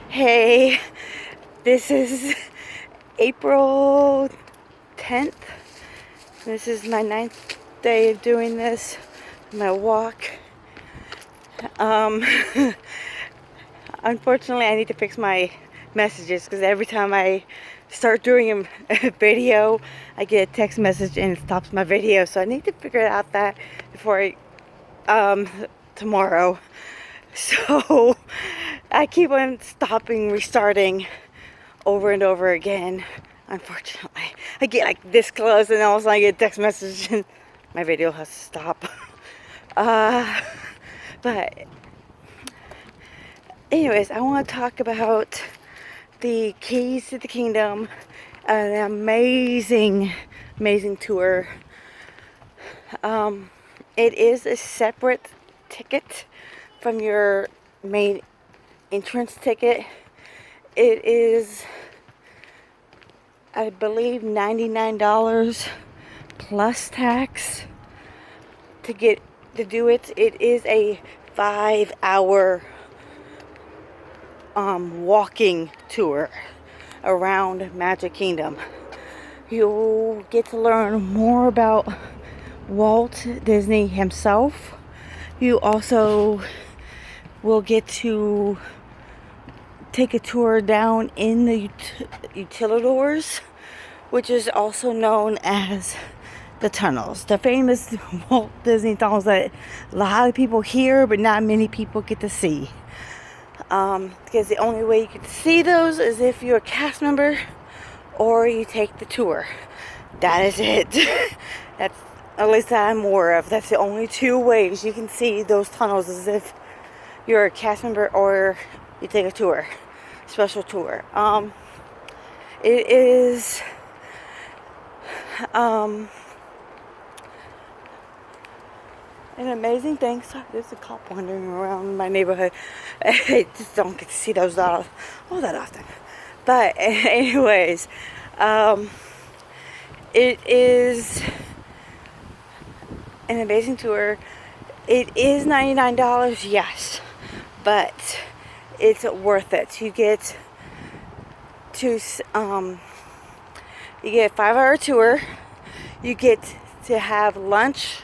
Hey, this is April 10th. This is my 9th day of doing this, my walk. Um, Unfortunately, I need to fix my messages because every time I start doing a video, I get a text message and it stops my video. So I need to figure out that before tomorrow. So I keep on stopping, restarting over and over again. Unfortunately, I get like this close and all of a sudden I get a text message and my video has to stop. Uh, but anyways, I want to talk about the Keys to the Kingdom, an amazing tour. It is a separate ticket from your main entrance ticket. It is, I believe, $99 plus tax to do it. It is a 5-hour walking tour around Magic Kingdom. You'll get to learn more about Walt Disney himself. You also will get to take a tour down in the utilidors, which is also known as the tunnels, the famous Walt Disney tunnels that a lot of people hear but not many people get to see. Because the only way you get to see those is if you're a cast member or you take the tour. That is it. That's, at least that I'm aware of. That's the only two ways you can see those tunnels, is if you're a cast member or you take a tour, special tour. It is an amazing thing. Sorry, there's a cop wandering around my neighborhood. I just don't get to see those all that often. But anyways, it is an amazing tour. It is $99, yes, but it's worth it. You get to you get a 5-hour tour. You get to have lunch,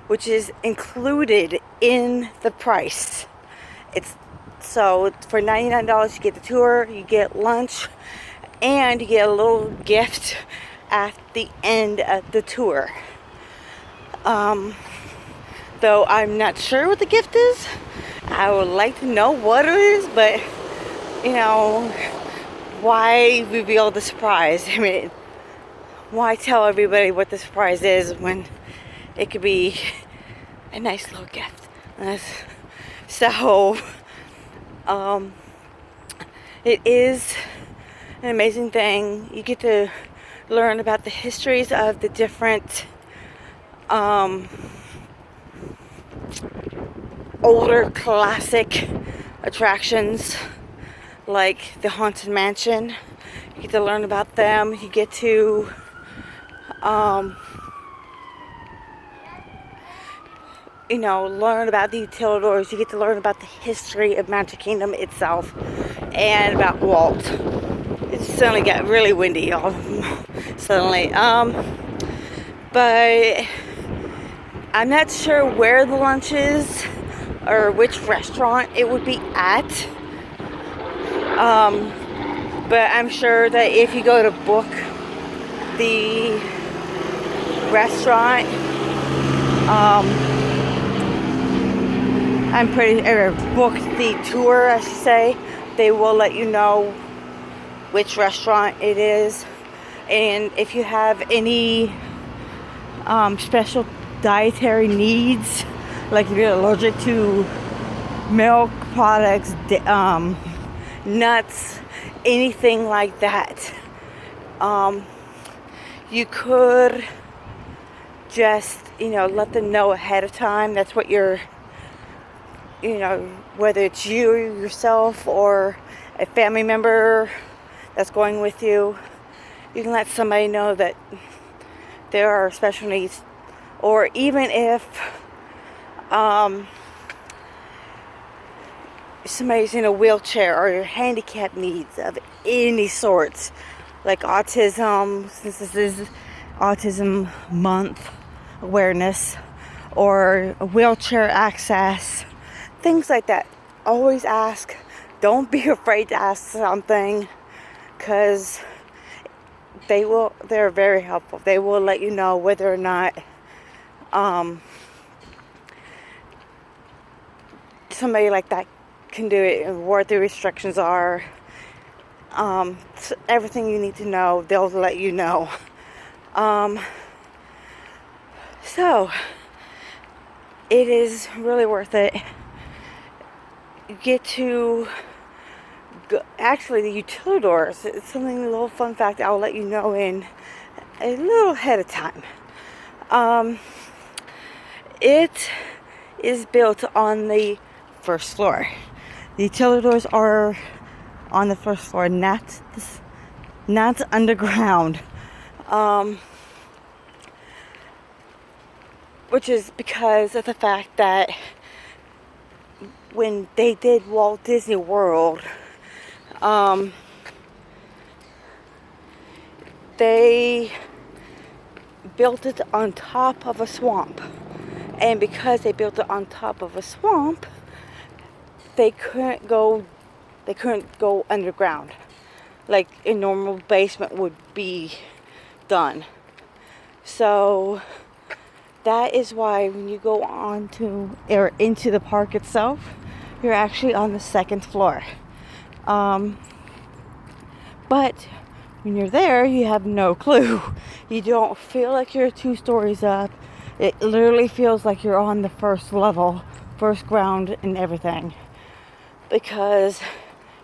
which is included in the price. So for $99 you get the tour, you get lunch, and you get a little gift at the end of the tour. Though I'm not sure what the gift is. I would like to know what it is, but why reveal the surprise? I mean, why tell everybody what the surprise is when it could be a nice little gift? So, it is an amazing thing. You get to learn about the histories of the different older classic attractions, like the Haunted Mansion. You get to learn about them. You get to learn about the utilidors. You get to learn about the history of Magic Kingdom itself and about Walt. It suddenly got really windy all suddenly. But I'm not sure where the lunch is or which restaurant it would be at. But I'm sure that if you go to book the restaurant, book the tour, I should say, they will let you know which restaurant it is. And if you have any special dietary needs, like if you're allergic to milk products, nuts, anything like that, you could just let them know ahead of time. That's what you're whether it's you yourself or a family member that's going with you, you can let somebody know that there are special needs. Or even if somebody's in a wheelchair or handicap needs of any sorts, like autism, since this is Autism Month awareness, or wheelchair access, things like that. Always ask. Don't be afraid to ask something, because they're very helpful. They will let you know whether or not somebody like that can do it and what the restrictions are. Everything you need to know, they'll let you know. So it is really worth it. You get to go, actually the utilidors, it's something, a little fun fact I'll let you know in a little ahead of time. It is built on the first floor. The utilidors are on the first floor, not underground. Which is because of the fact that when they did Walt Disney World, they built it on top of a swamp. And because they built it on top of a swamp, they couldn't go underground like a normal basement would be done. So that is why when you go on to or into the park itself, you're actually on the second floor. But when you're there, you have no clue. You don't feel like you're 2 stories up. It literally feels like you're on the first level, first ground and everything. Because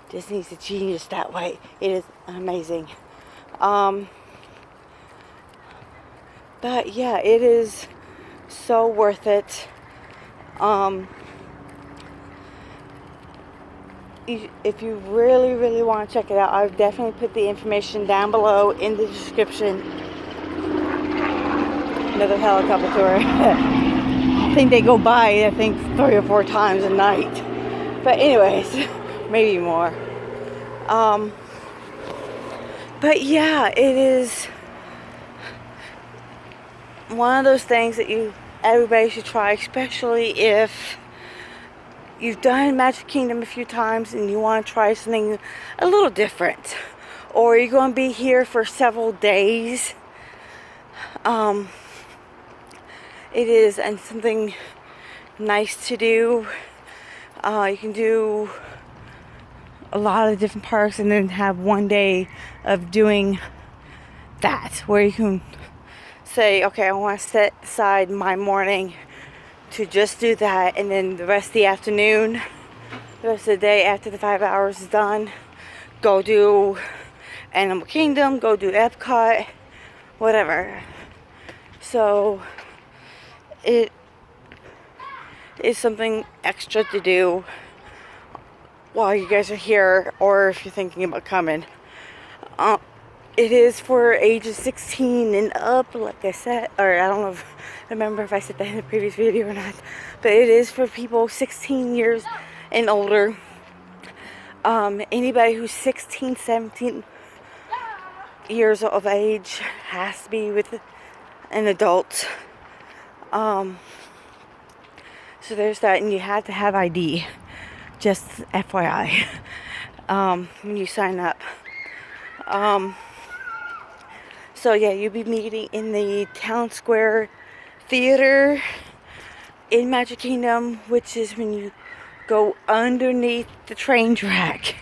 Disney's a genius that way. It is amazing. But yeah, it is so worth it. If you really, really want to check it out, I've definitely put the information down below in the description. Another helicopter tour. I think they go by, 3 or 4 times a night. But anyways, maybe more. But yeah, it is one of those things that everybody should try, especially if you've done Magic Kingdom a few times and you want to try something a little different, or you're going to be here for several days. It is and something nice to do. You can do a lot of different parks and then have one day of doing that, where you can say, okay, I want to set aside my morning to just do that, and then the rest of the afternoon, the rest of the day after the 5 hours is done, go do Animal Kingdom, go do Epcot, whatever. So it is something extra to do while you guys are here, or if you're thinking about coming. It is for ages 16 and up, like I said, or I don't know if I remember if I said that in the previous video or not, but it is for people 16 years and older. Anybody who's 16, 17 years of age has to be with an adult. So there's that, and you have to have ID, just FYI, when you sign up. So yeah, you'll be meeting in the Town Square Theater in Magic Kingdom, which is when you go underneath the train track.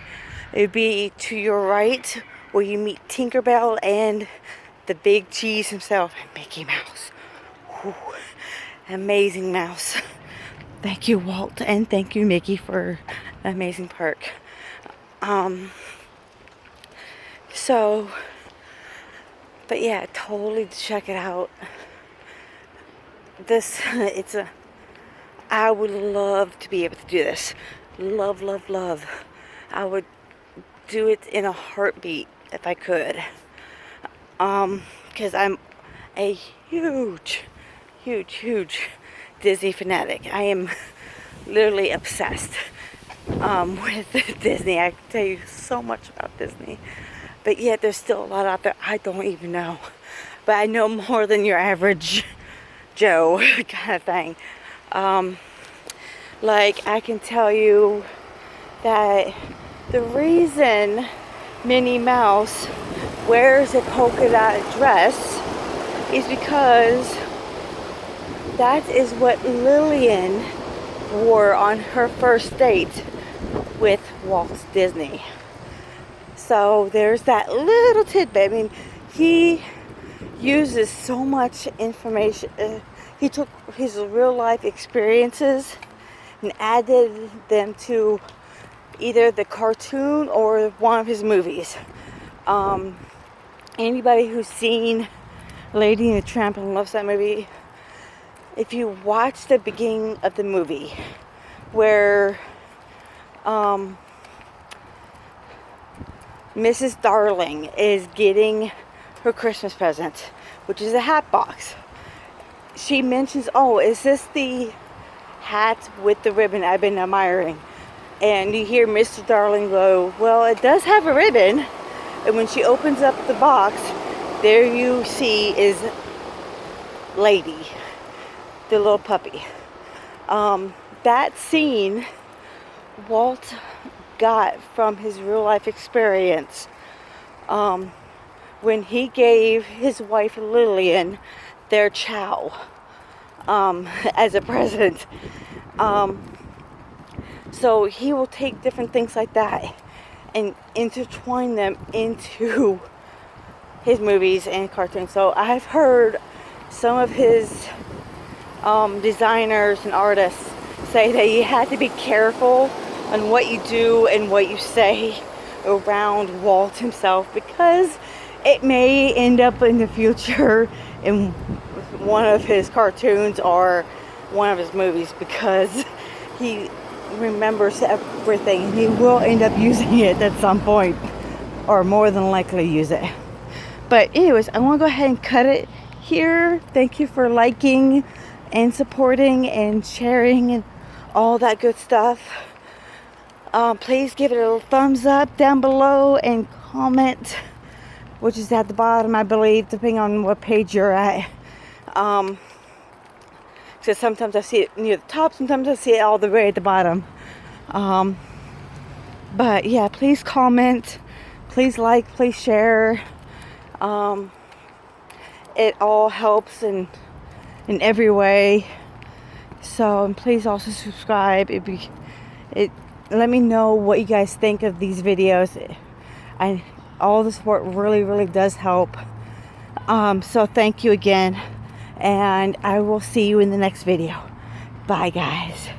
It'd be to your right, where you meet Tinkerbell and the big cheese himself, Mickey Mouse. Whew. Amazing mouse. Thank you, Walt, and thank you, Mickey, for an amazing park. But yeah, totally check it out. I would love to be able to do this. Love, love, love. I would do it in a heartbeat if I could. Because I'm a huge, huge, huge Disney fanatic. I am literally obsessed. with Disney. I can tell you so much about Disney, but yet there's still a lot out there I don't even know. But I know more than your average Joe kind of thing. Like, I can tell you that the reason Minnie Mouse wears a polka dot dress is because that is what Lillian wore on her first date with Walt Disney. So there's that little tidbit. I mean, he uses so much information. He took his real life experiences and added them to either the cartoon or one of his movies. Anybody who's seen Lady and the Tramp and loves that movie, if you watch the beginning of the movie where Mrs. Darling is getting her Christmas present, which is a hat box, she mentions, oh, is this the hat with the ribbon I've been admiring? And you hear Mr. Darling go, well, it does have a ribbon. And when she opens up the box, there you see is Lady, the little puppy. That scene Walt got from his real life experience when he gave his wife Lillian their chow as a present. So he will take different things like that and intertwine them into his movies and cartoons. So I've heard some of his designers and artists say that you have to be careful on what you do and what you say around Walt himself, because it may end up in the future in one of his cartoons or one of his movies, because he remembers everything and he will end up using it at some point, or more than likely use it. But anyways, I want to go ahead and cut it here. Thank you for liking and supporting and sharing and all that good stuff. Please give it a little thumbs up down below and comment, which is at the bottom, I believe, depending on what page you're at. So sometimes I see it near the top, sometimes I see it all the way at the bottom. But yeah, please comment, please like, please share. It all helps in every way. So, and please also subscribe. Let me know what you guys think of these videos. All the support really, really does help. So thank you again. And I will see you in the next video. Bye, guys.